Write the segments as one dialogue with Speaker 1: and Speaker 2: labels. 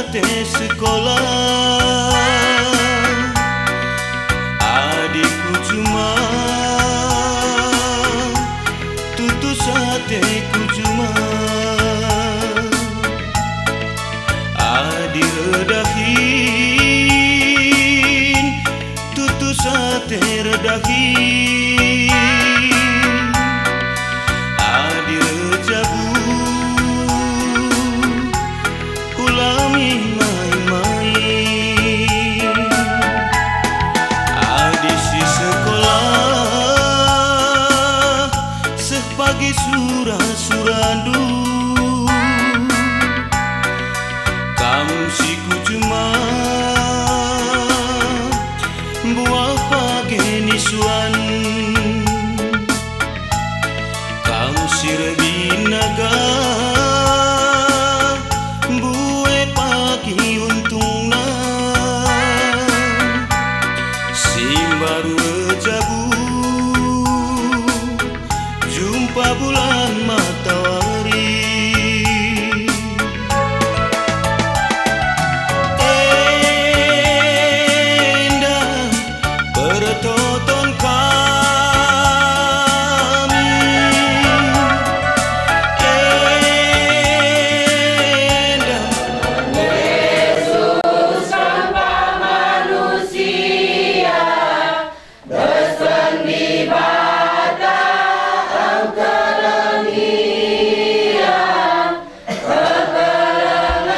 Speaker 1: sate sekolah, adikku cuma tutu sateku cuma adi redahin tutu sate redahin adi rejabu ulami main-main adi si sekolah sepagi surah-surandu kamu siku cuma buah pagi nisuan kamu sirebinaga buah pagi untungna simbaru rejabu jumpa bulan matahari indah bertonton kami indah
Speaker 2: Yesus tanpa manusia berseni bata kelenian kekelengan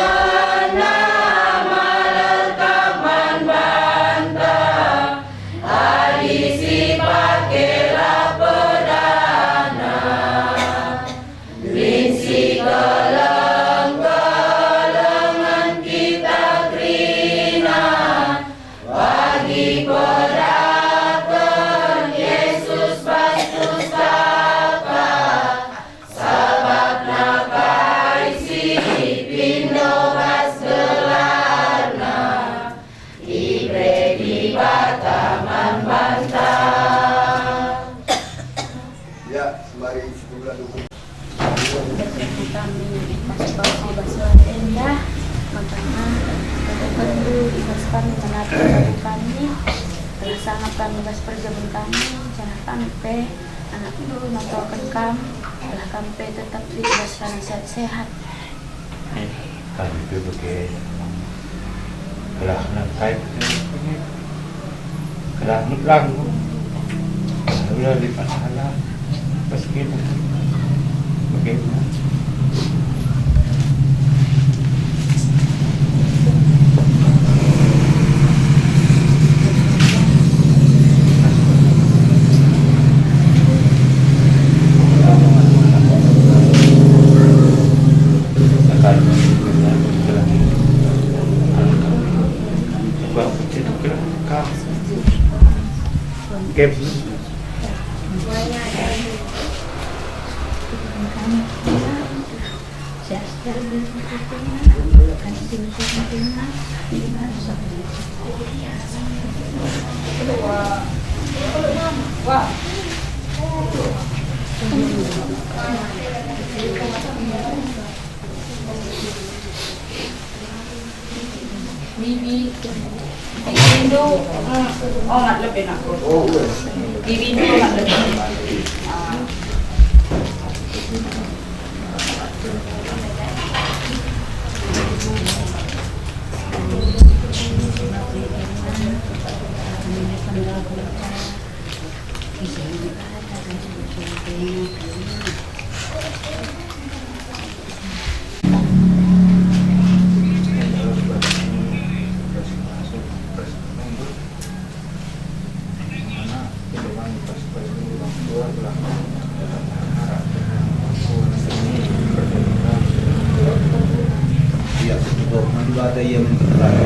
Speaker 2: nama letak manbanta hadisi pakailah pedana rinsi keleng-kelengan kita krina bagi perakan Yesus pustaka sabab nakaisi pindo bas gelarna ibre di bataman bantah.
Speaker 3: Ya, sembari sebulan dukung.
Speaker 4: Kami masuk basuhan indah makanya perlu dibaskan menata kami telah sangat kami bas perjamuan kami jangan kami anak dulu nonton kami telah kami tetap dibaskan sehat
Speaker 5: kami itu pakai kelah nangkai kelah nutlang udah di pahala paskin bagaimana
Speaker 2: Bibi Indo nggak lebih nak. Bibi Indo nggak lebih.
Speaker 3: Ya, untuk ada yang menterang.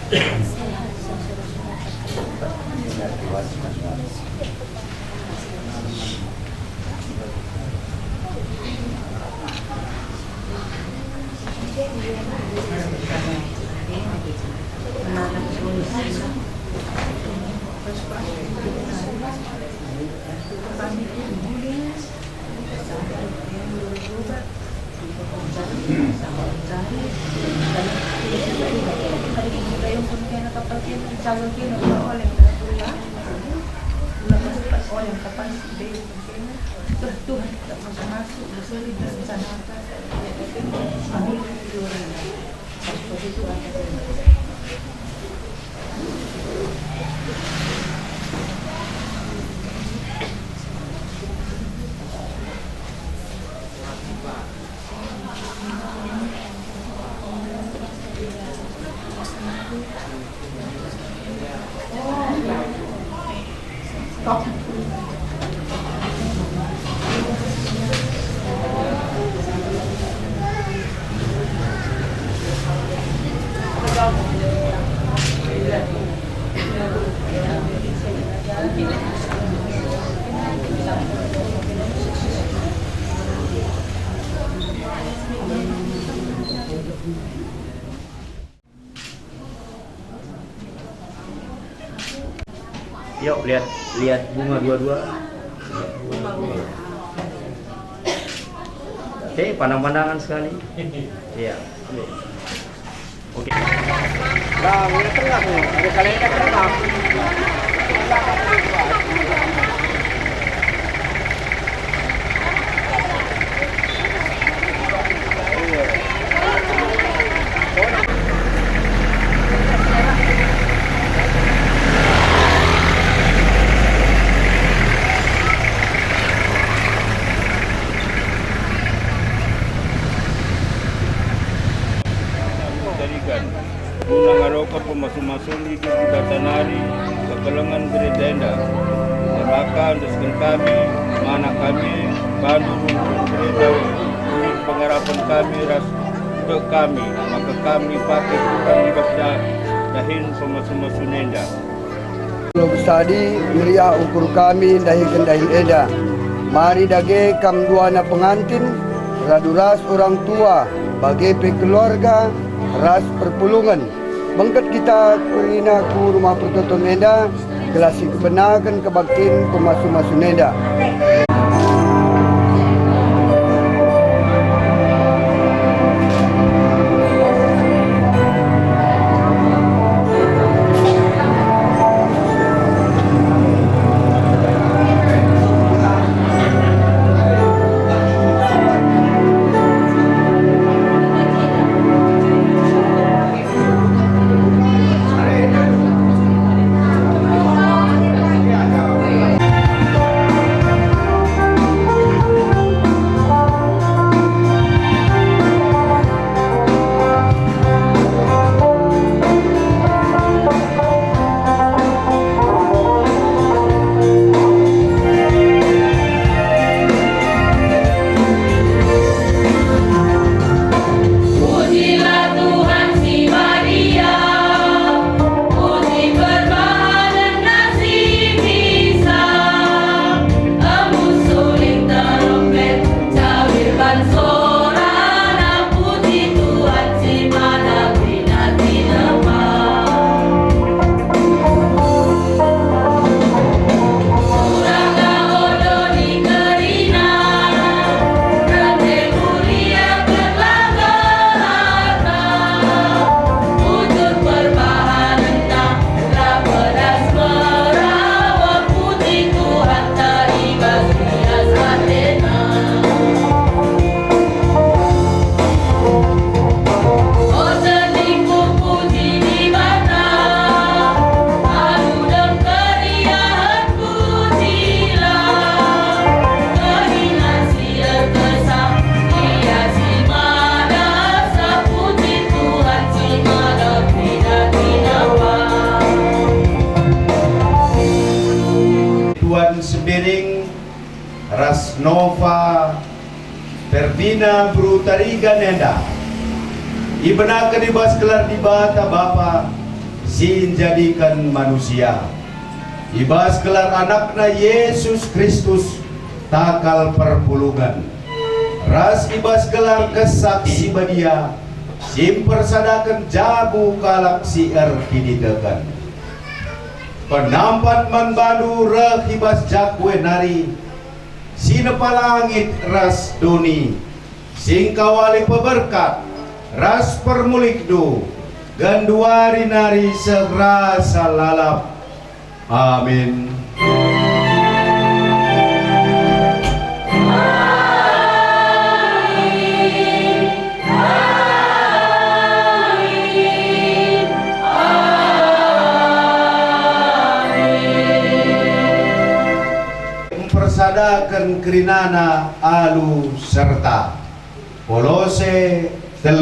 Speaker 4: sehat sesuruhnya
Speaker 5: Yuk lihat bunga dua-dua. Oke, pandang-pandangan sekali. Iya. Oke. Bang, ini tengah nih. Ada kalian yang tengah.
Speaker 6: Unang araw ka po masumasuli kita tanari sa kalangan Gredenda. Sarakan daskan kami, mana kami, bandung Greda, ulit pangarapan kami, ras ke kami, maka kami pakai kami bakda dahin pemasumasunenda.
Speaker 7: Kalau bestadi meriah ukur kami dahikan dahin eda. Mari dage kam dua na pengantin, raduras orang tua, bagi keluarga, ras perpulungan. Bangkat kita kurina ku rumah pertoton eda, gelasi kebenakan kebaktin pemasu-masu eda.
Speaker 3: Ras Nova Pervina Brutariga Nenda Ibenakan di bas kelar di bata Bapa sin jadikan manusia. Ibas gelar anakna Yesus Kristus takal perpulungan. Ras ibas gelar kesaksi badia sim persadakan jabu kalak si kiditekan. Penampat man badu reh ibas jakwe nari sinepalangit ras doni sing kawali peberkat ras permulikdo ganduari nari segrasa lalap. Amin. Mempersadakan kerinana alu serta Kolose 3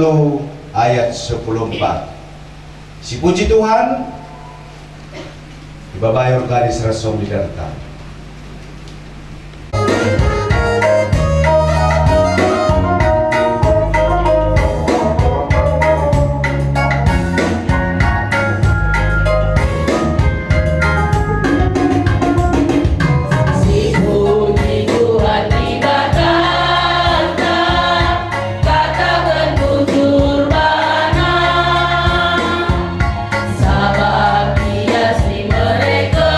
Speaker 3: ayat 14. Si puji Tuhan dibabayur garis rasom di derta.
Speaker 2: Sabab dia si mereka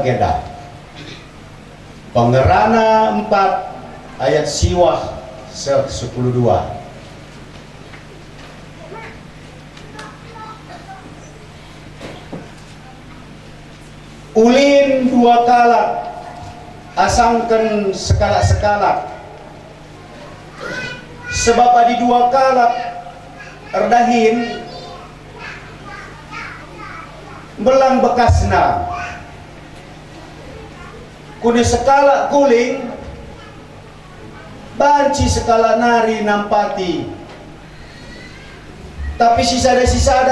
Speaker 3: bagenda. Pengerana 4 ayat Siwah 10:2. Ulin 2 kala asangkan sekala-sekala, sebab adi 2 kala erdahin belang bekasna kuni sekala kuling banci sekala nari nampati, tapi sisa-sisa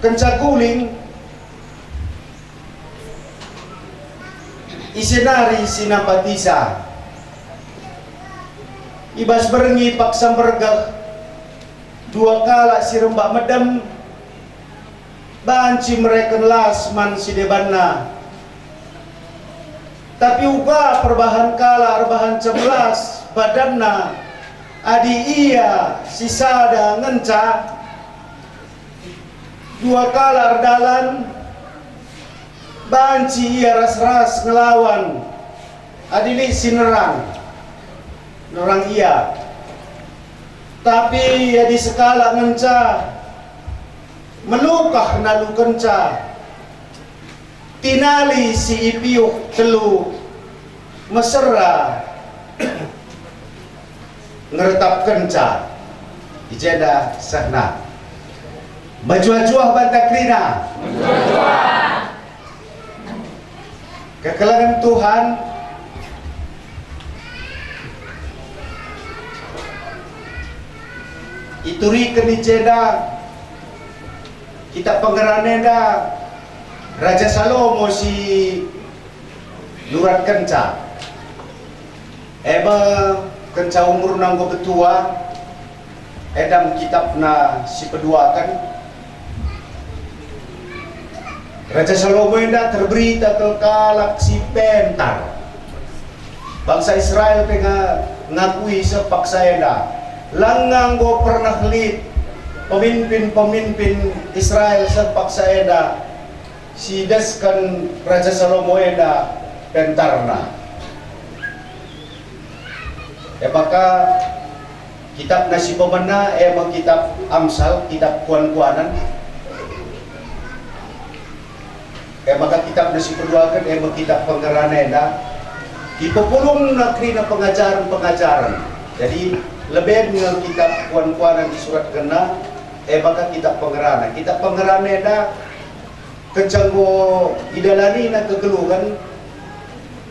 Speaker 3: kenca kuling isinari sinampatisa ibas berengi paksa bergah 2 kala si rembak medem banci mereka lasman si debanna, tapi uga perbahan kala rebahan 11 badanna adi iya sisada ngenca 2 kala erdalan banci ia ras-ras ngelawan adili sinerang nerang iya, tapi ya di sekala ngenca melukah nalu kenca tinali si ipiuk telu mesera ngeretap kenca ijeda sahna majuah-juah bantakrina kekelangan Tuhan ituri keniceda kita pengeraneda Raja Salomo si nurat kenca eba kenca umur nanggo betua edam kitabna si peduakan Raja Salomo enda terberita kalak si pentar bangsa Israel penga ngakui sepaksa enda langang go pernah lit pemimpin Israel sepaksa enda si deskan Raja Salomo enda pentarna maka kitab nasi pemena kitab Amsal, kitab kuan-kuanan maka kitab nasi perduakan kitab pengeranenda dipepulung negeri na pengajaran. Jadi lebih dengan kitab kuan-kuanan di surat kena maka kitab pengeranenda kecanggo idalani na kegeluhan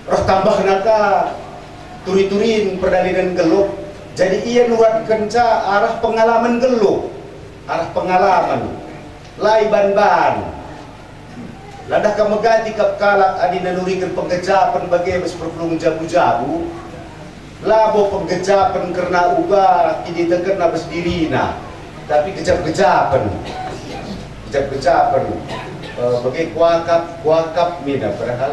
Speaker 3: roh tambah naka turi-turin perdalinan geluh. Jadi ia nurat kenca arah pengalaman geluh, arah pengalaman lai ban-ban ladah kamagati kap kalak adi nanurikan penggejapan bagi bes perpulung jabu-jabu labo penggejapan karena uga kini tekerna bes dirina tapi gejap-gejapan bagi kuakap mina padahal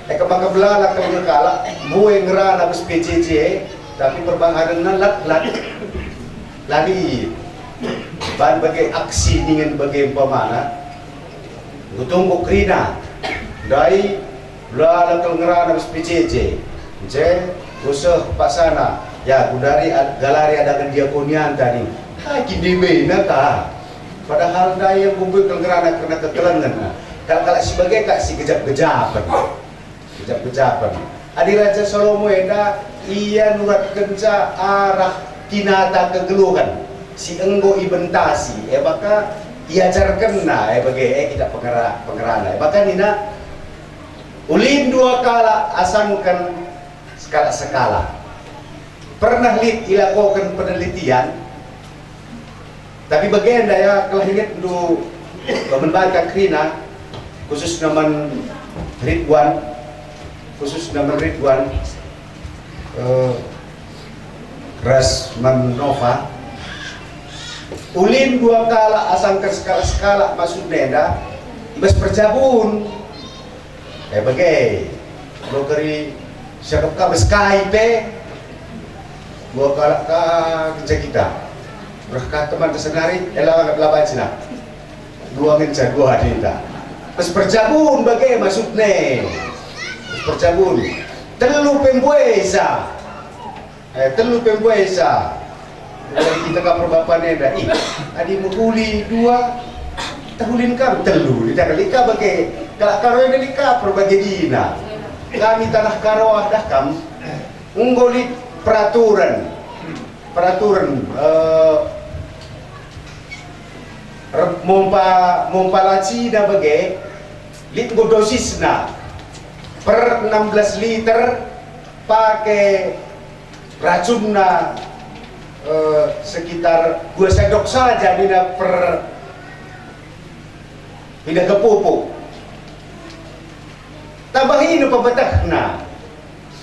Speaker 3: kemaka belala kalau kalak bueng ngerana bes PJJ tapi perbahanan lari bahan bagi aksi dengan bagi pemana gutunggu krina dai belala kalau ngerana bes PJJ usah pasana ya gudari galari ada diakonian tadi kini bina ka padahal daya kumpul kalau ngerana karena kekelangan kalau sebagai kak si gejap-gejapan adi Raja Salomo enda ia nurat kenca arah tinata kegeluhan si enggo ibentasi maka iajarkan bagi kita pengerana maka nina ulin 2 kala asangkan skala-skala pernah dilakukan penelitian tapi bagian daya kelahingit du membaca krina khusus naman Ridwan Rasmanova ulin 2 kala asangkan skala-skala masuk neda ibas perjabun bagai blokeri siapa ka Skype 2 kala ka kerja kita berkah teman kesenari lawan cina 2 ngenca 2 adita Pas perjabun bagai maksudnya. Pas perjabun. Telu pembuesa. Telu pembuesa. Dari kita kapal bapak neda. Adi mukuli 2. Tahulin kam telu. Kita kalika bagai. Kalau karo yang kalika perbagai dina. Kami tanah Karawah dah kam. Unggolit peraturan. Mompa laci na bagai litgo dosis na per 16 liter pakai racun na sekitar 2 sendok saja dina per bina kepupu tambahin na pabatak na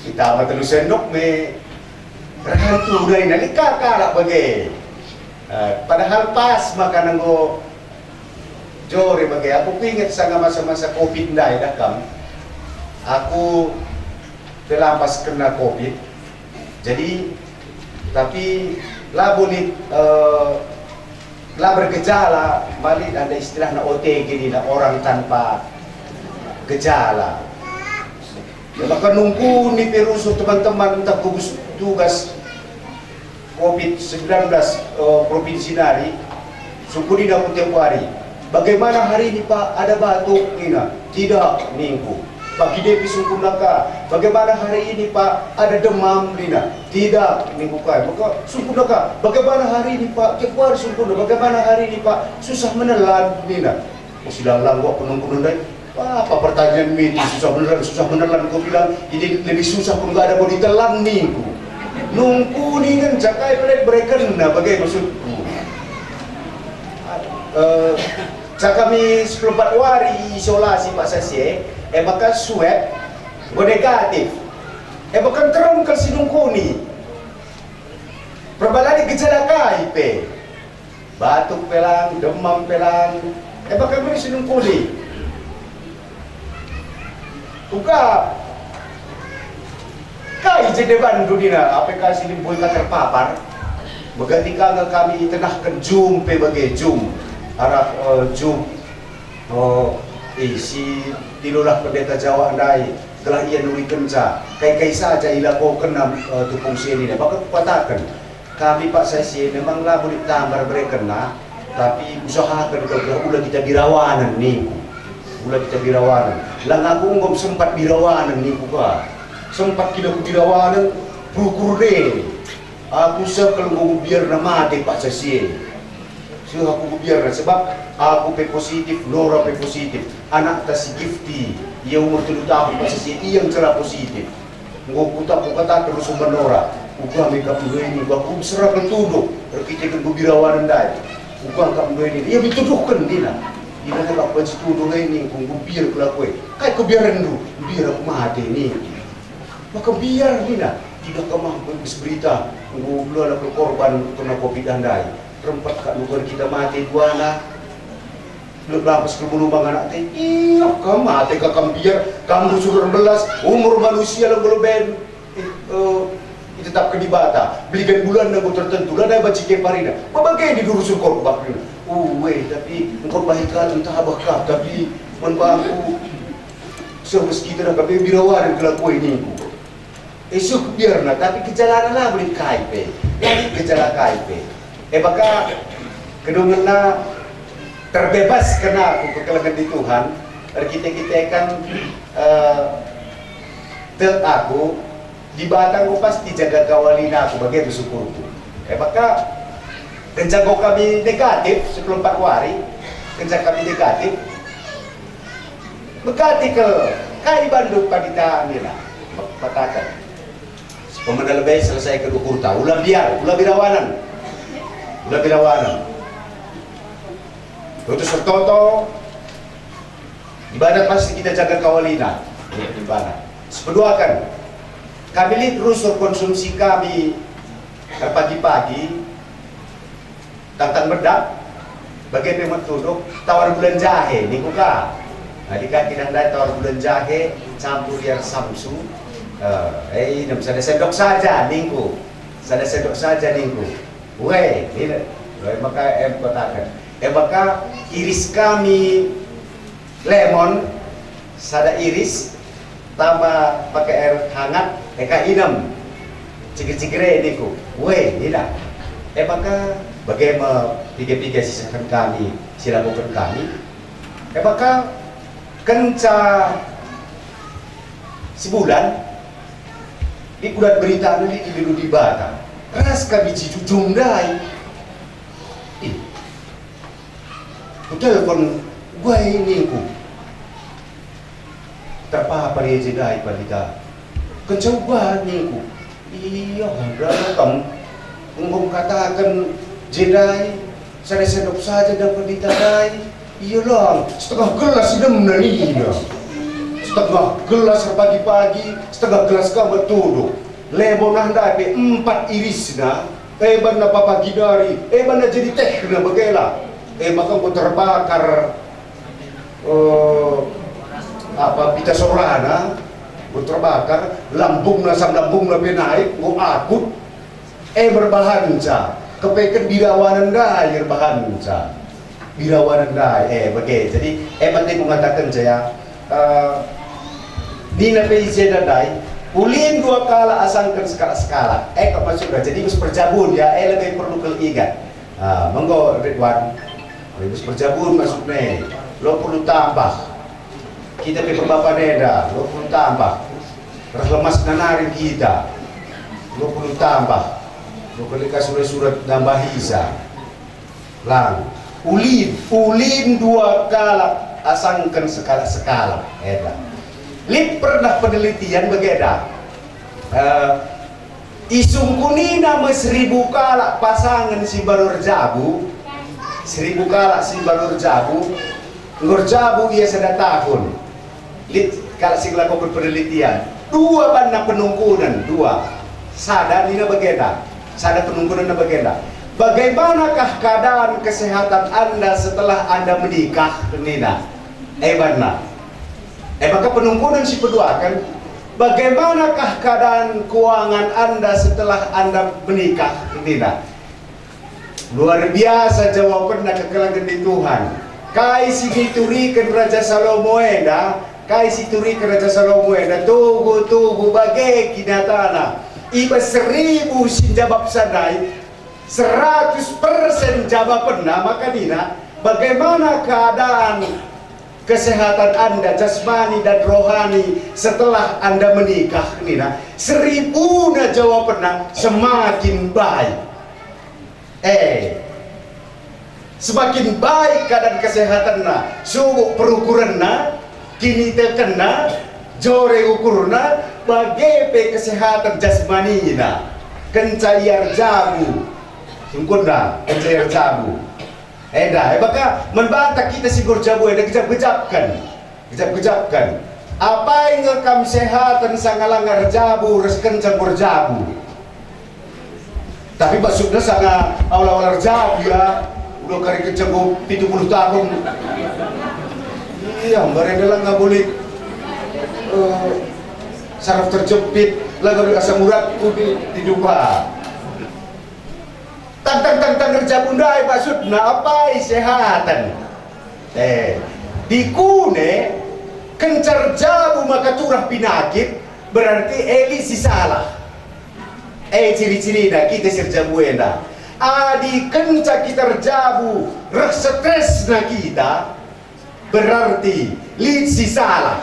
Speaker 3: kita matelu sendok me terhantu na inalika kala bagai. Padahal pas makanan go jore bagai aku pingat sa masa-masa COVID na dah kam. Aku terlampas kena COVID. Jadi tapi lah boleh lah bergejala, balik ada istilah na OTG ni, na orang tanpa gejala. Ya maka nunggu ni perusuh teman-teman untuk gugus tugas COVID-19 Provinsi Nari, suku di dalam tiap hari. Bagaimana hari ini Pak ada batuk Nina? Tidak minggu. Bagi Devi suku naka. Bagaimana hari ini Pak ada demam Nina? Tidak minggu kai. Maka suku naka. Bagaimana hari ini Pak? Kekuar suku naka. Bagaimana hari ini Pak? Susah menelan Nina. Silang gua penung-penung deh. Apa pertanyaan ini susah menelan. Kau bilang ini lebih susah pun nggak ada mau ditelan minggu. Nungku ni kan cakai pelet bereken na bagai maksudku. Kami 14 hari isolasi Pak Sasye, maka swab negatif. Bahkan terang ke sinungku ni. Perbalani gejala KIP. Batuk pelang, demam pelang. Bahkan beri sinungku ni. Buka kai je depan dunia aplikasi ni boleh terpapar bergantikan kami tenahkan Zoom sebagai Zoom arah Zoom si tilulah pendeta Jawa andai telah ia nuri kenca kai saja ila ko kena tu fungsi ini bakal katakan kami Pak Sesi memanglah boleh tambah berkena tapi usahakan kalau ulah kita birawanan nih ulah kita birawanan lang aku ngom sempat birawanan nih buka sempat kita birawanan bukur deh. Aku kalau biar nama mati Pak Sesi. Aku biar sebab aku pe positif, Nora pe positif. Anak ta si Gifty, ia umur 7 tahun Pak Sesi, ia yang cerah positif. Ngok kata terus umur Nora. Uga mereka puluh ini, aku serah ketuduk. Kita kan birawanan dai. Uga kap puluh ini, ia dituduhkan dia. Dia nak apa situduh ini, kung biar kelakue. Kai ku biaran dulu, biar aku mati ni. Maka biar Nina tidak kemampu berita ngublu ala korban kena COVID andai rempat kat luar kita mati dua anak lepas ke bulu bang anak teh iya kamu mati kakam biar kamu suruh 16 umur manusia lo belum tetap ke di bata belikan bulan nago tertentu lah dah baca keparina bagai di durusun korban tapi engkau baikkan entah abakah tapi menbangku sebes kita dah kabeh birawan kelaku ini esok biar na, tapi gejala lah boleh KIP. Jadi gejala KIP. Maka kedungan na terbebas kena aku kekelangan di Tuhan. Kita kan aku di batang aku pasti jaga kawalina aku bagai bersyukurku. Maka kencang kami negatif 14 hari, kencang kami negatif. Bekati ke kai Bandung padita nila, katakan. Pemenang lebih selesai ke Kurta, ulah birawanan. Terus sertoto, ibadah pasti kita jaga kawalina, ibadah. Sepeduakan, kami lihat terus konsumsi kami pagi-pagi, tantang bedak, bagai memang tuduk, tawar bulan jahe, ni kuka. Adika kita dah tawar bulan jahe, campur liar samsu. Sada sendok saja ningku. Sada sendok saja ningku. Weh, ini maka katakan. Maka iris kami lemon, sada iris, tambah pakai air hangat, eka inem, cikir-cikire ini ku, weh, tidak. Maka bagaimana tiga-tiga sisakan kami, silakan kami, maka kenca sebulan, di bulan berita ini di Batam, ras kami jujung dai. Ku telepon gue ini ku terpapar ya jedai palita kencoba nih ku iya berapa kamu ngomong katakan jedai saya sedop saja dan palita dai iya lah setengah gelas idem naninya setengah gelas pagi-pagi setengah gelas kamu tuduk lebonah dai 4 irisna bana papa gidari bana jadi teh na bagela maka ku terbakar apa pita sorana ku terbakar lambung na naik ku akut berbahanca kepeken birawanan dai berbahanca birawanan dai bagai jadi penting mengatakan saya di nabi dai ulin 2 kala asangkan skala kapan sudah jadi mus perjabun ya lebih perlu keingat monggo Ridwan mus perjabun masuk nih lo perlu tambah kita pe bapak neda lo perlu tambah lemas nanarin kita lo perlu tambah lo kelika surat-surat nambah hisa lang ulin 2 kala asangkan skala eda lip pernah penelitian begeda isung kunina 1000 kala pasangan si balur jabu 1000 kala si balur jabu ngor jabu ia sada tahun lit kala si lakukan penelitian 2 bana penungkunan 2 sada nina begeda sada penungkunan na begeda bagaimanakah keadaan kesehatan Anda setelah Anda menikah nina bana maka penungkunan si kedua kan bagaimanakah keadaan keuangan Anda setelah Anda menikah nina luar biasa jawabannya kekelangan di Tuhan kai si diturikan Raja Salomo eda kai si turikan Raja Salomo eda tugu bagai kinatana iba 1000 sin jawab sadai 100% jawabannya maka dina bagaimana keadaan kesehatan Anda jasmani dan rohani setelah Anda menikah nina 1000 na jawabannya semakin baik semakin baik keadaan kesehatanna subuh perukuranna kini tekena jore ukurna bagai kesehatan jasmanina kencayar jabu sungkunda kencayar jabu maka membantah kita si jabu kejap-kejapkan apa yang ngekam sehatan sangalangar jabu resken campur jabu tapi maksudnya sangat awal-awal jabu ya udah kari kecenggu 70 tahun iya mereka lah nggak boleh saraf terjepit lah nggak boleh kasih muratku di dupa tang kerjabundai maksudnya apa sehatan di kune kencar jabu maka turah pinakit berarti elisi salah ciri-ciri dah kita serjabu enda adi kenca kita terjabu stres na kita berarti lisi salah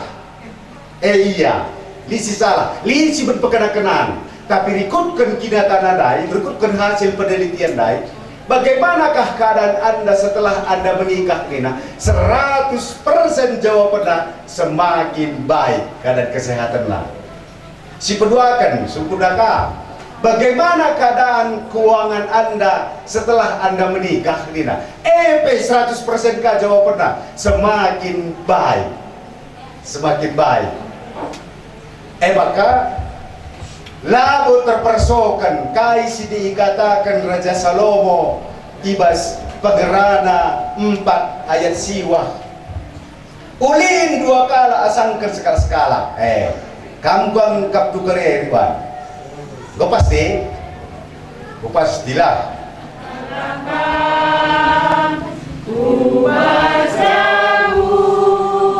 Speaker 3: iya lisi salah lisi berpekena-kenan tapi rikutkan kinatan dai berikutkan hasil penelitian dai bagaimanakah keadaan Anda setelah Anda menikah nina 100% jawabannya semakin baik keadaan kesehatan lah si peduakan sungkudaka bagaimana keadaan keuangan Anda setelah Anda menikah nina 100% kah jawabannya semakin baik maka lalu terpersokan kai si dikatakan Raja Salomo ibas Pagerana 4 ayat siwah ulin 2 kala asangkan sekala kambang kaptu kereriwan gue pastilah
Speaker 2: ku jauh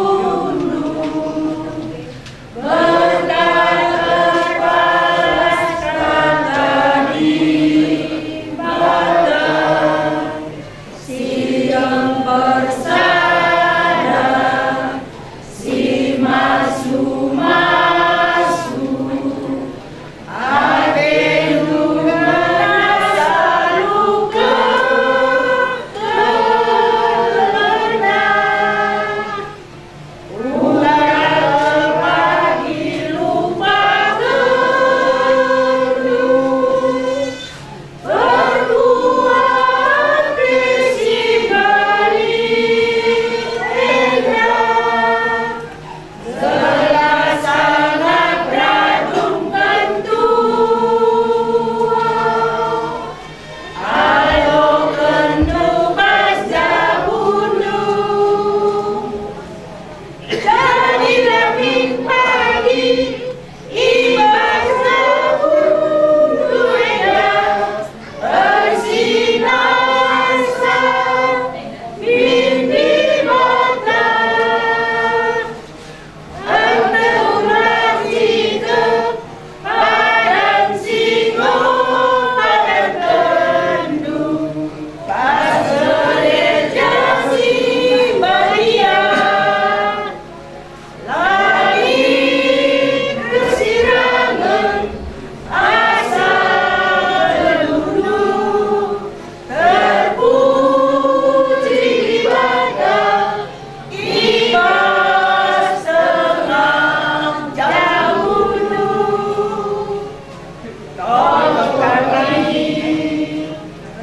Speaker 2: tolong kami,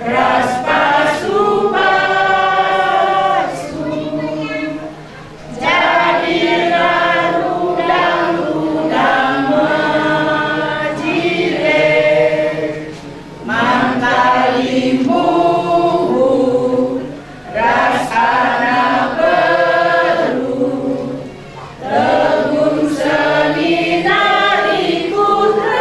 Speaker 2: ras pasu-pasu, jadilah rudang-rudang majile, mangkalimbu, rasana beru, tegun seni nari kudras,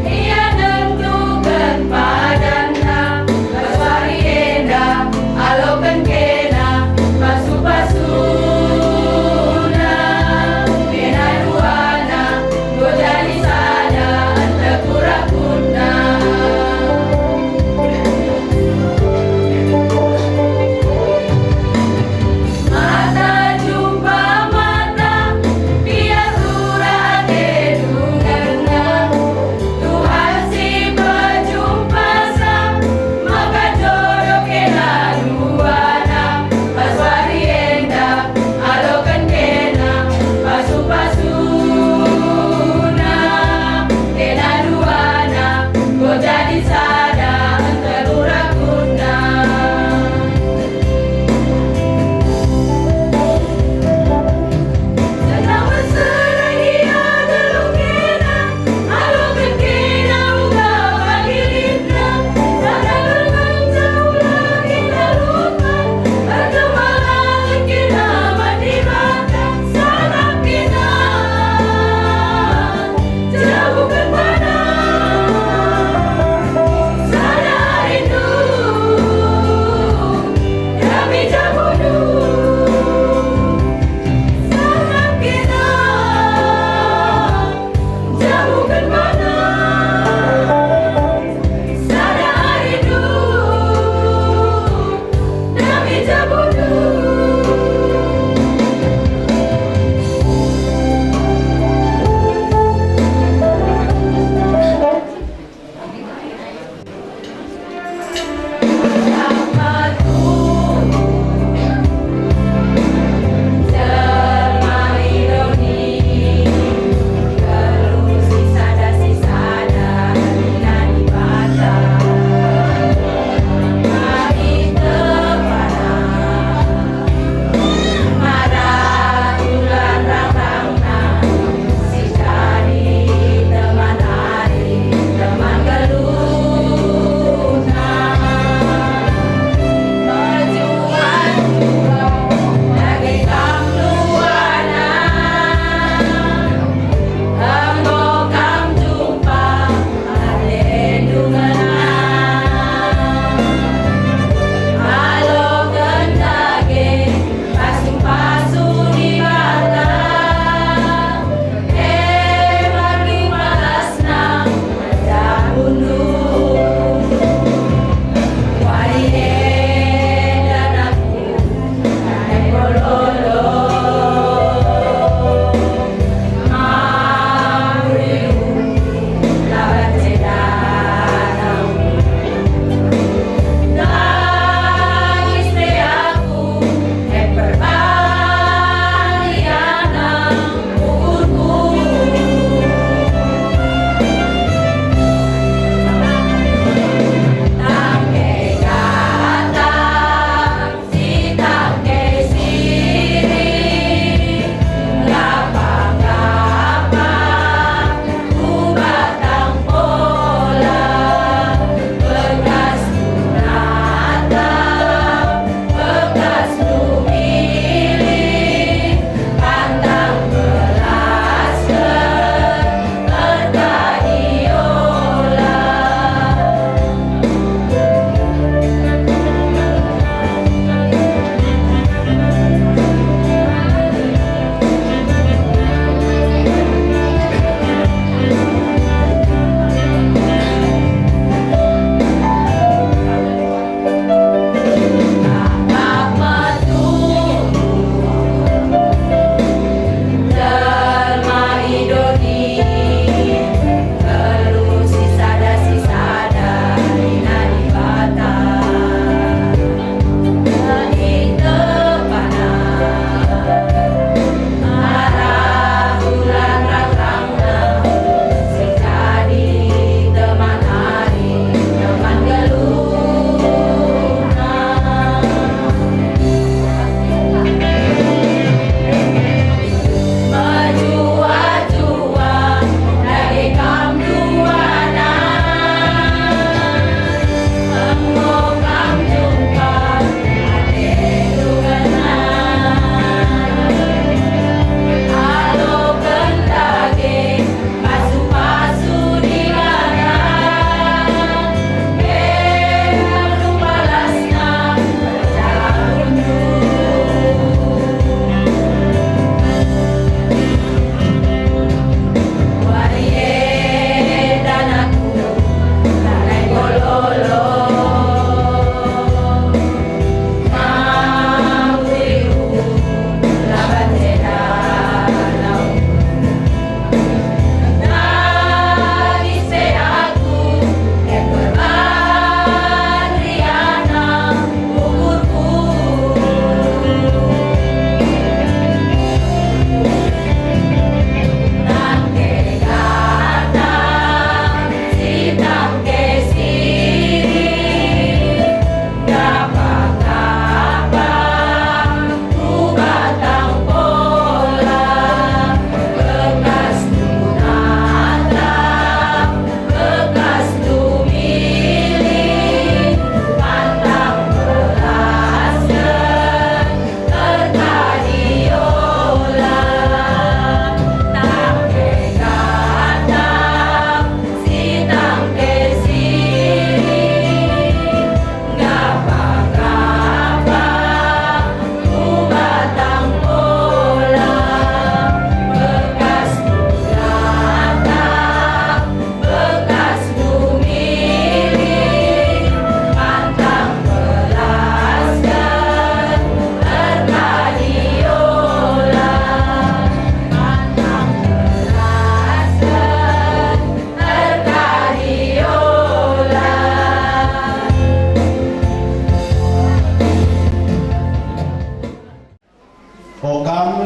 Speaker 2: Ia tentukan padanya, kecuali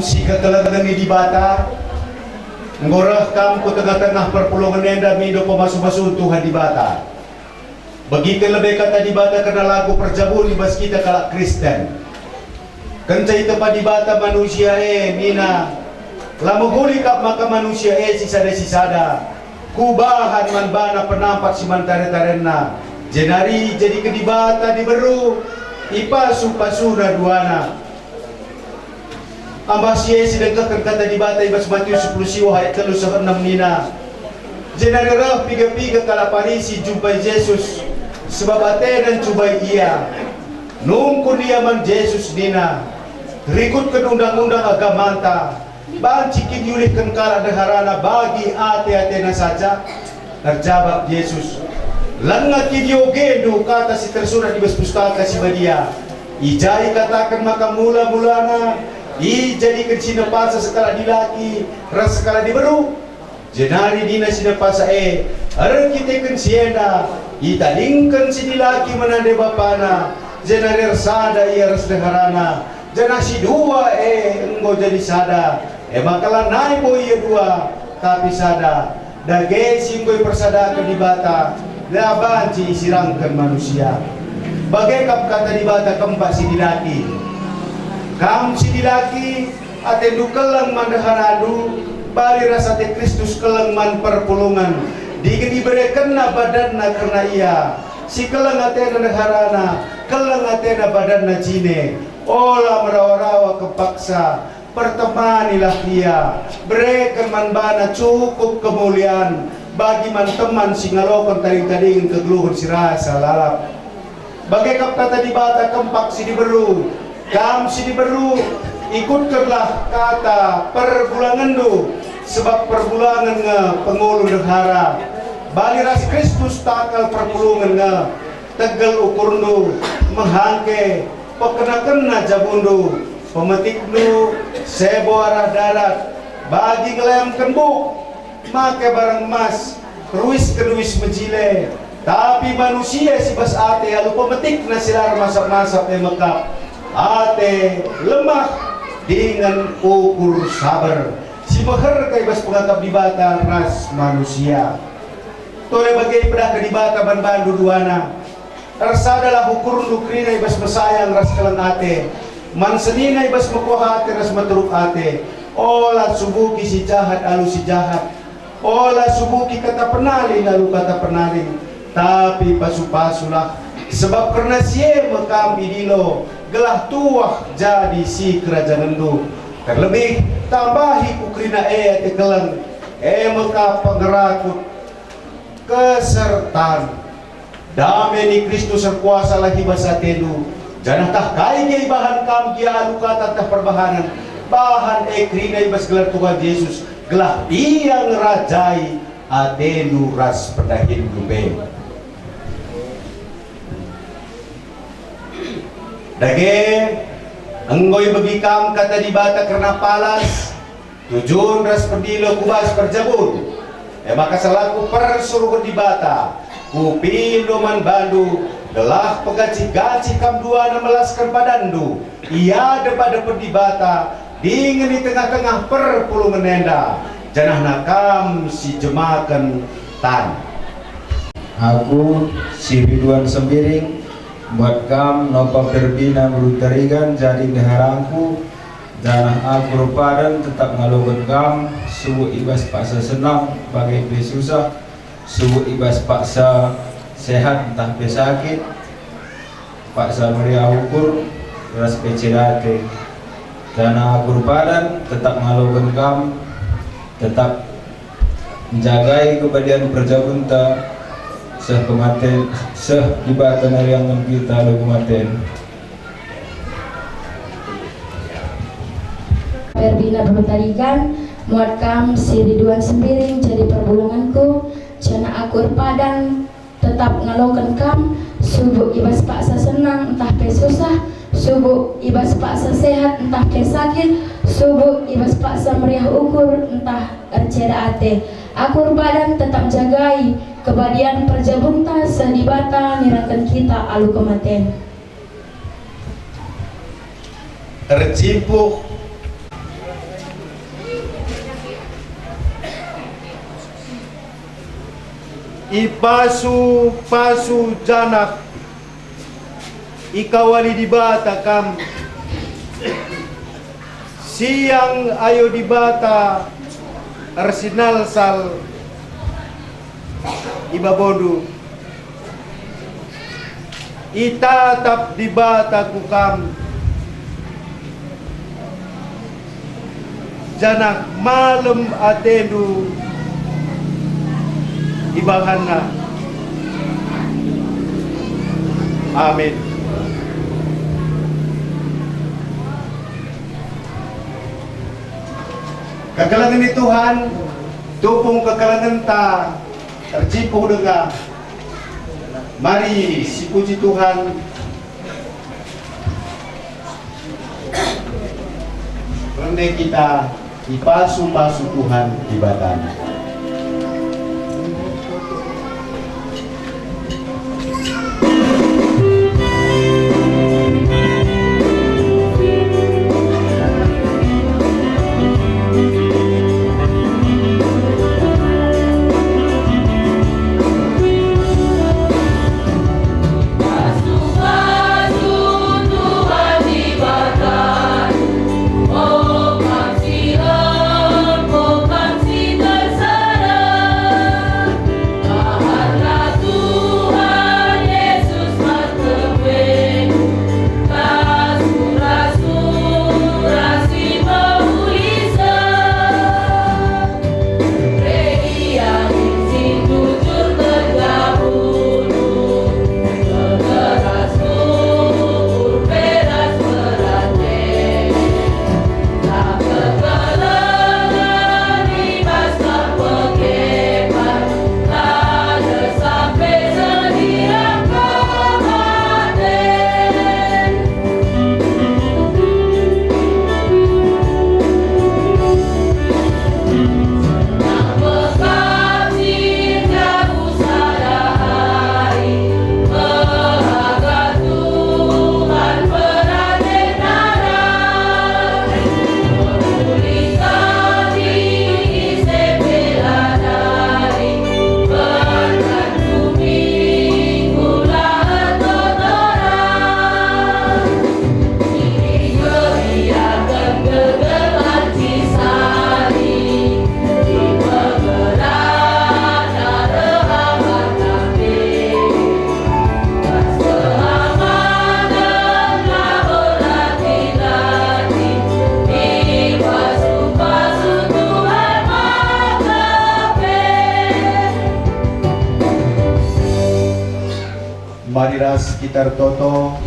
Speaker 3: kam si kekalangan di bata ngorah kam ku tengah-tengah perpulungan enda mido pemasu-masu Tuhan di bata. Begitu lebih kata di bata kena lagu perjabun ibas kita kalak Kristen. Kencai tempat di bata manusia nina lamu guli kap maka manusia sisada kubahan man bana penampak si mantare-tarena jenari jadi kedibata diberu ipasu-pasuna duana ambasie sedengkah kata di bata ibas Matius 10 siwa ayat 3-6 nina jenari rah piga-piga kala parisi jumpai Yesus sebab ate dan cubai ia nungku dia man Yesus nina rikutkan undang-undang agamanta bancikin yulihkan kala deharana bagi ate-atena saja terjawab Yesus langat kidio gendu kata si tersurat di pustaka si badia ijai katakan maka mula-mulana jadikan sinapasa sekala dilaki ras sekala diberu jenari dina sinapasa arang kitekan siena italingkan si dilaki menande bapana jenari rasada ia ras deharana jana si dua enggo jadi sada makalah naik bo iya dua tapi sada dage singgoy persada ke di bata labanci sirangkan manusia bagai kap kata di bata keempat si dilaki kam si dilaki ate dukelang mandaharadu bari rasa te Kristus kelang man perpulungan digeni berikan na badan na karena ia si kelang ate na deharana kelang ate na badan na cine olah merawa-rawa kepaksa pertemanilah dia berikan man bana cukup kemuliaan bagi man teman singalokon taring-taring kegeluhun si rasa lalap bagai kap kata di bata kempak si diberu kam si diberu ikutkanlah kata perbulangan du sebab perbulangan nge pengulu dehara bali ras Kristus takal perpulungan nge tegel ukur du menghangke pekena-kena jabundu pemetik nu sebo arah darat bagi ngelayam kembuk make barang emas keruis menjile tapi manusia si bas ate alu pemetik na silar masap-masap mekap ate lemah dengan ukur sabar si beher kay bas pengakap di bata ras manusia tole bagai pedah ke di bata ban-bandu duana tersadalah ukur nukrina ibas mesayang ras kalang ate man senina ibas makuha ate ras maturuk ate olah subuki si jahat alu si jahat olah subuki kata penaling alu kata penaling tapi pasu-pasulah sebab karena siye mekambi dilo gelah tuah jadi si kerajaan itu terlebih tambahi kukrina ate kelang meka pengerakut kesertaan damai ni Kristus serkuasa lagi bahasa telu jangan tak kai bahan kam dia alu kata tak perbahanan bahan krina ibas gelar Tuhan Yesus gelah dia ngerajai atelu ras pedahin gumbe dage enggoy bagi kam kata di bata karena palas tujuan ras perdilo kubas perjabun maka selaku persuruh di bata kupindo man bandu gelah pegaci-gaci kam dua na melaskan padandu ia depan di bata dingin di tengah-tengah perpulungan enda janah nakam si jemakan tan
Speaker 6: aku si Ridwan Sembiring buat kam nopa berbina berutarigan jadi deharangku janah aku rupadan tetap ngalogon kam subuh ibas paksa senang bagai susah subuh ibas paksa sehat entah pesakit paksa meriah ukur ras pecerate janah aku rupadan tetap ngalogon kam tetap menjagai kebahagiaan perjabunta seh kematen seh ibatan yang kita lo kematen
Speaker 8: berbina bertarikan muat kam si Ridwan Sembiring jadi perbulanganku jana akur padan tetap ngalokan kam subuh ibas paksa senang entah pe susah subuh ibas paksa sehat entah pe sakit subuh ibas paksa meriah ukur entah ercera ate akur badan tetap jagai kebadian perjabunta sedibata nirakan kita alu kematen
Speaker 3: tercimpuk ipasu janak ikawali dibata kam siang ayo dibata arsenal sal ibabodu itatap dibata kukam janak malam atendu ibahana. Amin. Kekalangan ni Tuhan, tupung kekalangan ta tercipu dengan. Mari si puji Tuhan. Karena kita ipasu-pasu Tuhan ibadah. Marilah sekitar Toto.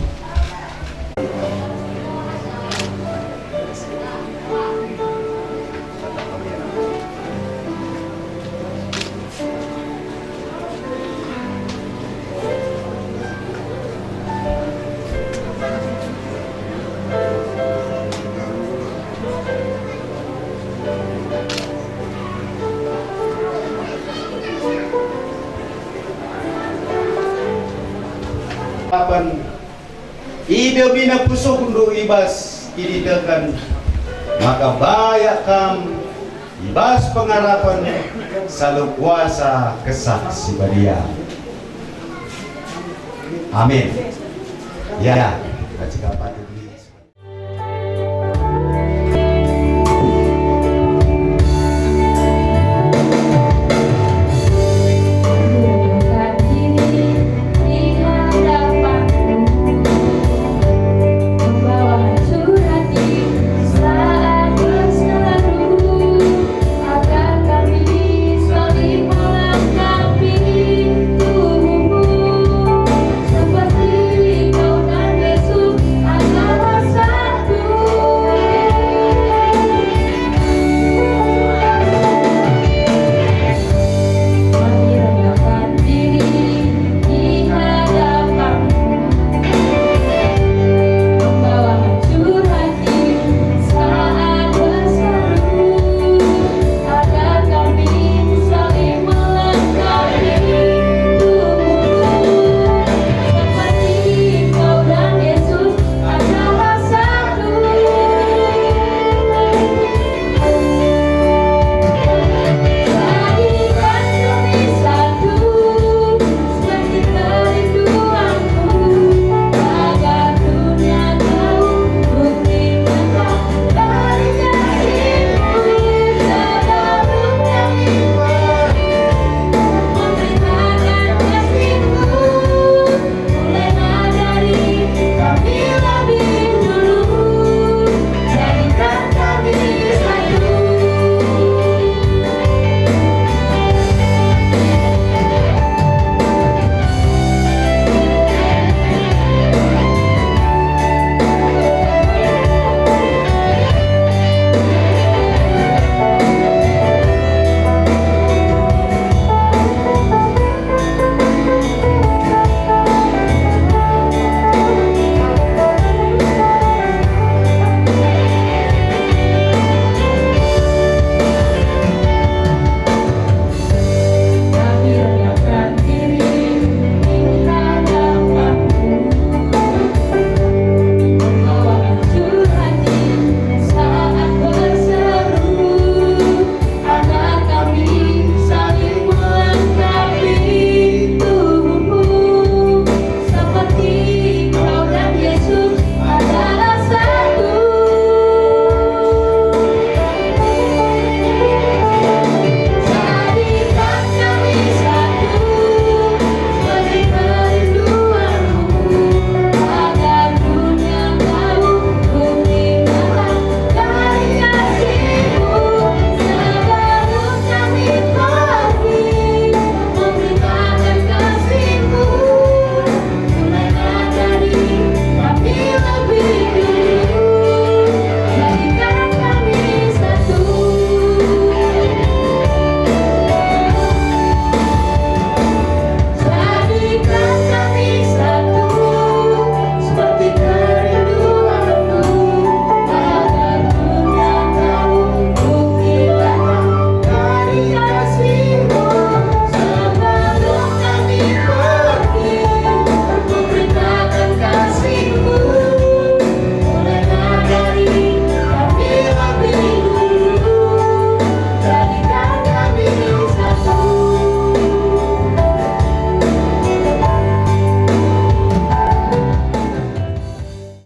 Speaker 3: Ide bina pusuk untuk ibas kini tekan maka bayak kam ibas pengharapan selalu kuasa kesaksi badia. Amin. Ya, kita